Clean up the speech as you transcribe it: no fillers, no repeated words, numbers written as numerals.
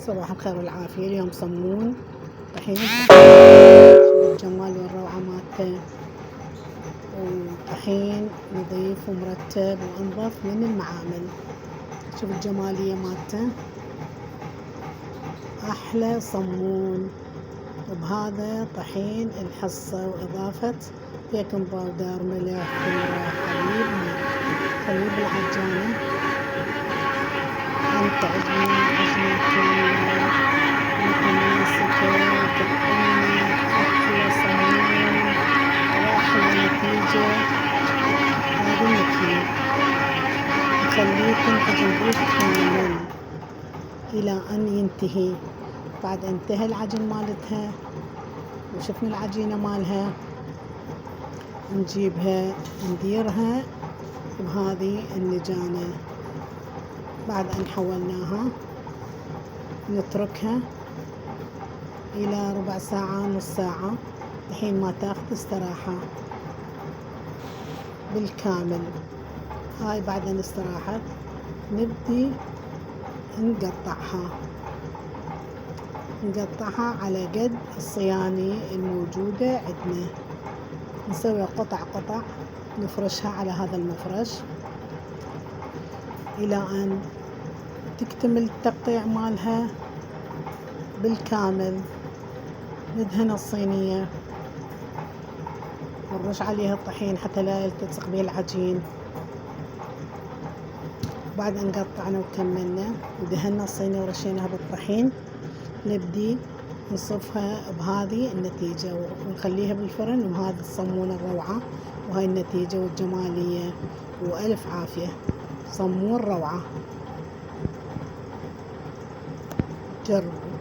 صباح الخير والعافية. اليوم صمون طحين الجمال والروعة مالته، وطحين نظيف ومرتب وانظف من المعامل. شوف الجمالية مالته، احلى صمون. وبهذا طحين الحصة واضافة بيكنج باودر، ملح، حليب العجانة. انت عجنة كاملة متماسكة، طحينة احلى صمون واحلى نتيجة. هذا المكيال نخليه ينعجن بالكامل الى ان ينتهي. بعد انتهى العجن مالتها وشفنا العجينة مالها، نجيبها نديرها بهذه اللجانة. بعد ان حولناها نتركها الى ربع ساعة نص ساعة لحين ما تاخذ استراحة بالكامل. هاي بعد ان استراحت نبدي نقطعها على قد الصياني الموجودة عندنا. نسوي قطع نفرشها على هذا المفرش الى ان تكتمل التقطيع مالها بالكامل. ندهن الصينية ونرش عليها الطحين حتى لا يلتصق به العجين. بعد ان قطعنا وكملنا ودهنا الصينية ورشيناها بالطحين، نبدي نصفها بهذه النتيجة ونخليها بالفرن. وهذا الصمون الروعة وهاي النتيجة والجمالية، وألف عافية. صمون روعة، جربوا.